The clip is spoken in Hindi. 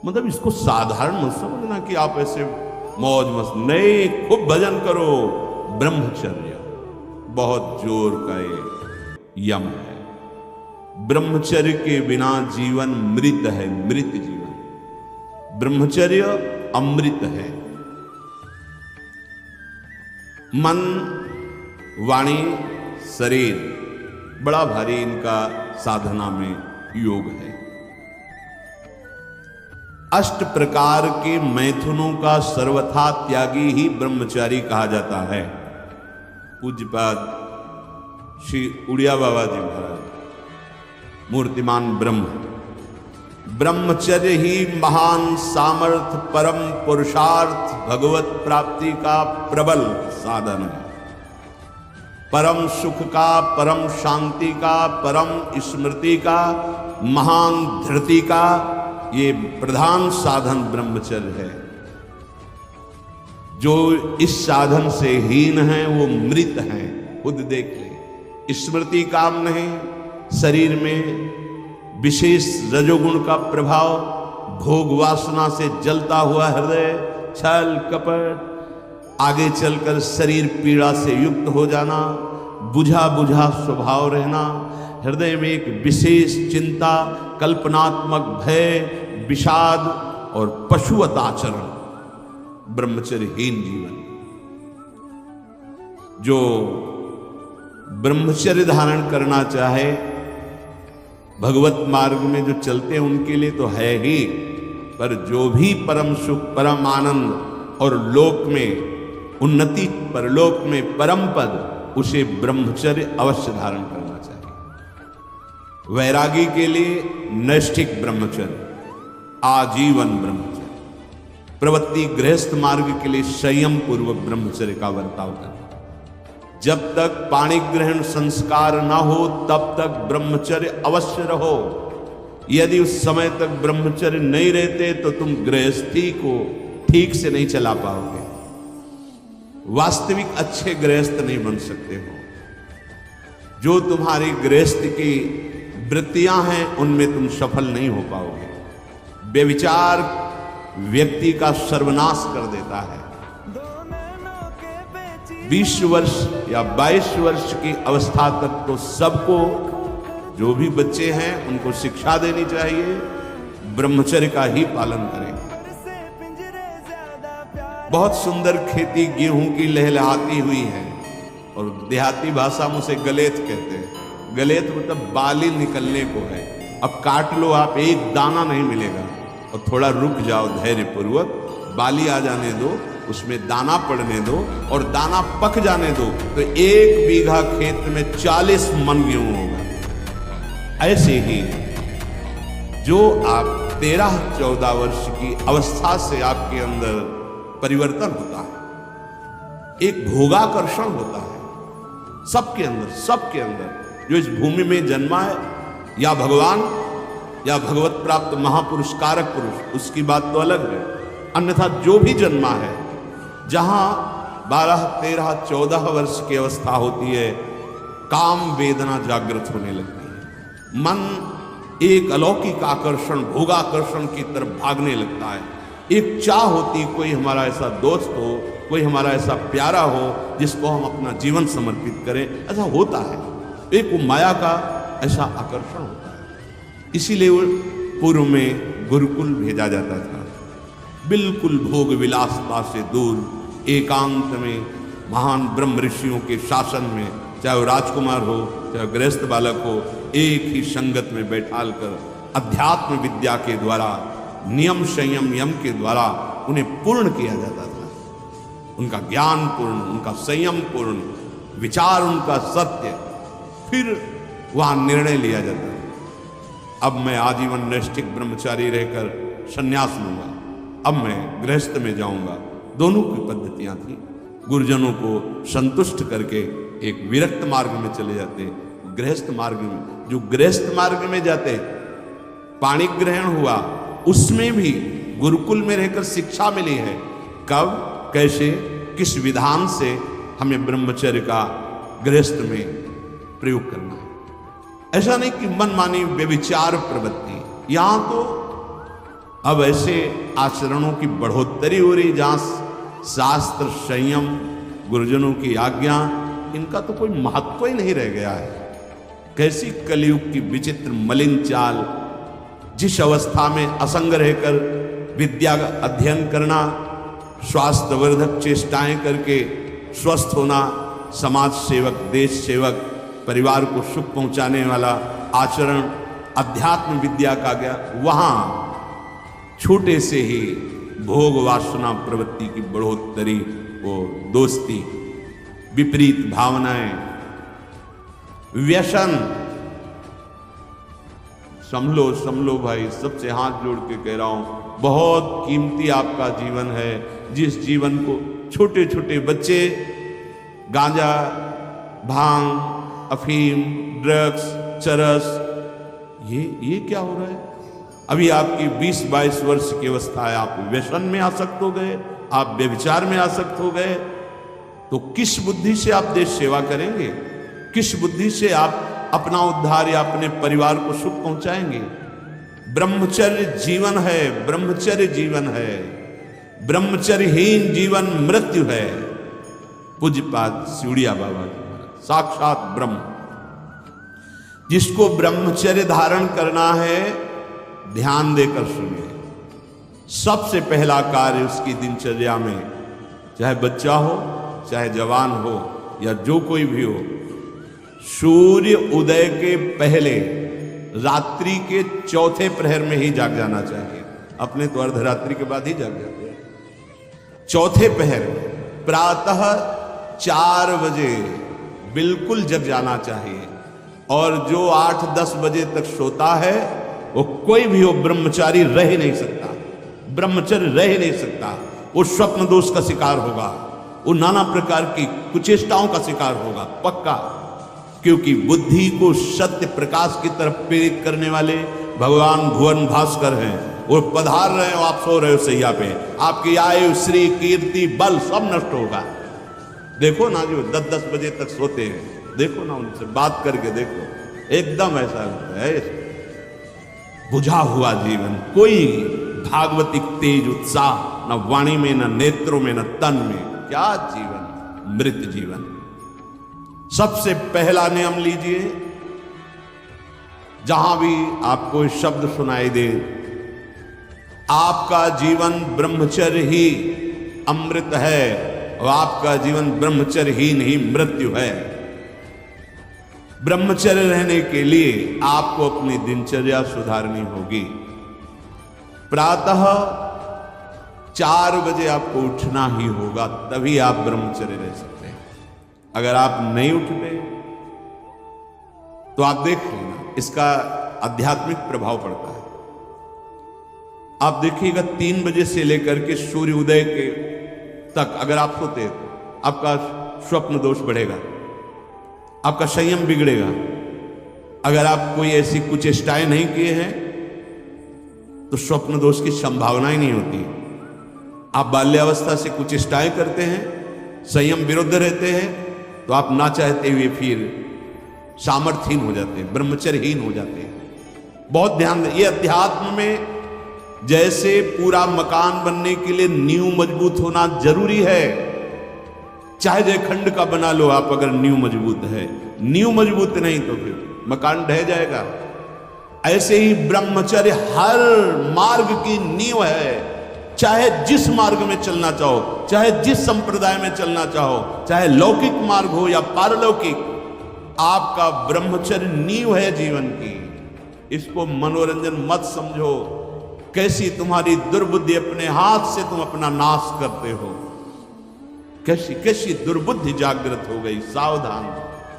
मतलब इसको साधारण मत समझना कि आप ऐसे मौज मस्त, नहीं, खूब भजन करो। ब्रह्मचर्य बहुत जोर का ये यम है। ब्रह्मचर्य के बिना जीवन मृत है, मृत जीवन। ब्रह्मचर्य अमृत है। मन, वाणी, शरीर बड़ा भारी इनका साधना में योग है। अष्ट प्रकार के मैथुनों का सर्वथा त्यागी ही ब्रह्मचारी कहा जाता है। पूज्यपाद श्री उड़िया बाबा जी महाराज, मूर्तिमान ब्रह्म, ब्रह्मचर्य ही महान सामर्थ, परम पुरुषार्थ, भगवत प्राप्ति का प्रबल साधन है। परम सुख का, परम शांति का, परम स्मृति का, महान धृति का ये प्रधान साधन ब्रह्मचर्य है। जो इस साधन से हीन है वो मृत है, खुद देख ले। स्मृति काम नहीं, शरीर में विशेष रजोगुण का प्रभाव, भोग वासना से जलता हुआ हृदय, छल कपट, आगे चलकर शरीर पीड़ा से युक्त हो जाना, बुझा बुझा स्वभाव रहना, हृदय में एक विशेष चिंता, कल्पनात्मक भय, विषाद और पशुवत आचरण, ब्रह्मचर्यहीन जीवन। जो ब्रह्मचर्य धारण करना चाहे, भगवत मार्ग में जो चलते हैं उनके लिए तो है ही, पर जो भी परम सुख, परम आनंद और लोक में उन्नति, परलोक में परम पद, उसे ब्रह्मचर्य अवश्य धारण करना चाहिए। वैरागी के लिए नैष्ठिक ब्रह्मचर्य, आजीवन ब्रह्मचर्य। प्रवृत्ति गृहस्थ मार्ग के लिए संयम पूर्वक ब्रह्मचर्य का बर्ताव करना। जब तक पाणी ग्रहण संस्कार ना हो तब तक ब्रह्मचर्य अवश्य रहो। यदि उस समय तक ब्रह्मचर्य नहीं रहते तो तुम गृहस्थी को ठीक से नहीं चला पाओगे, वास्तविक अच्छे गृहस्थ नहीं बन सकते हो। जो तुम्हारी गृहस्थ की वृत्तियां हैं उनमें तुम सफल नहीं हो पाओगे। व्यभिचार व्यक्ति का सर्वनाश कर देता है। 20 वर्ष या 22 वर्ष की अवस्था तक तो सबको, जो भी बच्चे हैं उनको शिक्षा देनी चाहिए, ब्रह्मचर्य का ही पालन करें। बहुत सुंदर खेती गेहूं की लहलहाती हुई है, और देहाती भाषा में उसे गलेत कहते हैं। गलेत मतलब बाली निकलने को है। अब काट लो आप, एक दाना नहीं मिलेगा, और थोड़ा रुक जाओ धैर्य पूर्वक, बाली आ जाने दो, उसमें दाना पड़ने दो और दाना पक जाने दो, तो 1 बीघा खेत में 40 मन गेहूं होगा। ऐसे ही जो आप 13-14 वर्ष की अवस्था से आपके अंदर परिवर्तन होता है, एक भोगाकर्षण होता है सबके अंदर, जो इस भूमि में जन्मा है, या भगवान या भगवत प्राप्त महापुरुष कारक पुरुष, उसकी बात तो अलग है। अन्यथा जो भी जन्मा है, जहां 12, 13, 14 वर्ष की अवस्था होती है, काम वेदना जागृत होने लगती है। मन एक अलौकिक आकर्षण, भोगाकर्षण की तरफ भागने लगता है। एक चाह होती, कोई हमारा ऐसा दोस्त हो, कोई हमारा ऐसा प्यारा हो जिसको हम अपना जीवन समर्पित करें। ऐसा होता है, एक माया का ऐसा आकर्षण होता है। इसीलिए वो पूर्व में गुरुकुल भेजा जाता था, बिल्कुल भोग विलासता से दूर, एकांत में महान ब्रह्म ऋषियों के शासन में, चाहे वो राजकुमार हो चाहे गृहस्थ बालक हो, एक ही संगत में बैठाल कर अध्यात्म विद्या के द्वारा, नियम संयम यम के द्वारा उन्हें पूर्ण किया जाता था। उनका ज्ञान पूर्ण, उनका संयम पूर्ण, विचार उनका सत्य, फिर वहां निर्णय लिया जाता है। अब मैं आजीवन नैष्ठिक ब्रह्मचारी रहकर संन्यास लूंगा, अब मैं गृहस्थ में जाऊंगा। दोनों की पद्धतियां थी। गुरुजनों को संतुष्ट करके एक विरक्त मार्ग में चले जाते, गृहस्थ मार्ग में। जो गृहस्थ मार्ग में जाते, पाणी ग्रहण हुआ, उसमें भी गुरुकुल में रहकर शिक्षा मिली है, कब, कैसे, किस विधान से हमें ब्रह्मचर्य का गृहस्थ में प्रयोग करना है। ऐसा नहीं कि मनमानी व्यभिचार प्रवृत्ति। यहां तो अब ऐसे आचरणों की बढ़ोतरी हो रही जहां शास्त्र, संयम, गुरुजनों की आज्ञा, इनका तो कोई महत्व ही नहीं रह गया है। कैसी कलयुग की विचित्र मलिन चाल, जिस अवस्था में असंग रहकर विद्या का अध्ययन करना, स्वास्थ्यवर्धक चेष्टाएं करके स्वस्थ होना, समाज सेवक, देश सेवक, परिवार को सुख पहुंचाने वाला आचरण अध्यात्म विद्या का गया, वहां छोटे से ही भोग वासना प्रवृत्ति की बढ़ोतरी, वो दोस्ती, विपरीत भावनाएं, व्यसन। समलो भाई, सबसे हाथ जोड़ के कह रहा हूं, बहुत कीमती आपका जीवन है, जिस जीवन को छोटे छोटे बच्चे गांजा, भांग, अफीम, ड्रग्स, चरस, ये क्या हो रहा है? अभी आपकी 20-22 वर्ष की अवस्था है, आप व्यसन में आसक्त हो गए, आप व्यभिचार में आसक्त हो गए, तो किस बुद्धि से आप देश सेवा करेंगे? किस बुद्धि से आप अपना उद्धार या अपने परिवार को सुख पहुंचाएंगे? ब्रह्मचर्य जीवन है, ब्रह्मचर्य जीवन है, ब्रह्मचर्यहीन जीवन मृत्यु है। पूज्यपाद सिउड़िया बाबा जी, साक्षात ब्रह्म। जिसको ब्रह्मचर्य धारण करना है, ध्यान देकर सुनिए, सबसे पहला कार्य उसकी दिनचर्या में, चाहे बच्चा हो, चाहे जवान हो, या जो कोई भी हो, सूर्य उदय के पहले रात्रि के चौथे प्रहर में ही जाग जाना चाहिए। अपने तो अर्धरात्रि के बाद ही जाग जाते हैं। चौथे पहर में प्रातः 4 बजे बिल्कुल जग जाना चाहिए। और जो 8-10 बजे तक सोता है, वो कोई भी हो, ब्रह्मचारी रह ही नहीं सकता, ब्रह्मचर्य रह ही नहीं सकता। वो स्वप्न दोष का शिकार होगा, वो नाना प्रकार की कुचेष्टाओं का शिकार होगा, पक्का। क्योंकि बुद्धि को सत्य प्रकाश की तरफ प्रेरित करने वाले भगवान भुवन भास्कर हैं। वो पधार रहे हो, आप सो रहे हो सैया पे, आपकी आयु, श्री, कीर्ति, बल सब नष्ट होगा। देखो ना, जो 10-10 बजे तक सोते हैं, देखो ना, उनसे बात करके देखो, एकदम ऐसा लगता है बुझा हुआ जीवन, कोई भागवतिक तेज उत्साह न वाणी में, न नेत्रों में, न तन में। क्या जीवन, मृत जीवन। सबसे पहला नियम लीजिए, जहां भी आपको शब्द सुनाई दे, आपका जीवन ब्रह्मचर्य ही अमृत है और आपका जीवन ब्रह्मचर्यहीन ही मृत्यु है। ब्रह्मचर्य रहने के लिए आपको अपनी दिनचर्या सुधारनी होगी। प्रातः 4 बजे आपको उठना ही होगा, तभी आप ब्रह्मचर्य रह सकते हैं। अगर आप नहीं उठते तो आप देख लेना, इसका आध्यात्मिक प्रभाव पड़ता है। आप देखिएगा 3 बजे से लेकर के सूर्य उदय के तक अगर आप सोते तो आपका स्वप्न दोष बढ़ेगा, आपका संयम बिगड़ेगा। अगर आप कोई ऐसी कुचेष्टाएं नहीं किए हैं तो स्वप्न दोष की संभावना ही नहीं होती। आप बाल्यावस्था से कुचेष्टाएं करते हैं, संयम विरुद्ध रहते हैं, तो आप ना चाहते हुए फिर सामर्थ्यहीन हो जाते हैं, ब्रह्मचर्यहीन हो जाते हैं। बहुत ध्यान दें, ये अध्यात्म में जैसे पूरा मकान बनने के लिए नींव मजबूत होना जरूरी है, चाहे जयखंड का बना लो आप, अगर नींव मजबूत है, नींव मजबूत नहीं तो फिर मकान ढह जाएगा। ऐसे ही ब्रह्मचर्य हर मार्ग की नींव है। चाहे जिस मार्ग में चलना चाहो, चाहे जिस संप्रदाय में चलना चाहो, चाहे लौकिक मार्ग हो या पारलौकिक, आपका ब्रह्मचर्य नींव है जीवन की। इसको मनोरंजन मत समझो। कैसी तुम्हारी दुर्बुद्धि, अपने हाथ से तुम अपना नाश करते हो। कैसी कैसी दुर्बुद्धि जागृत हो गई, सावधान।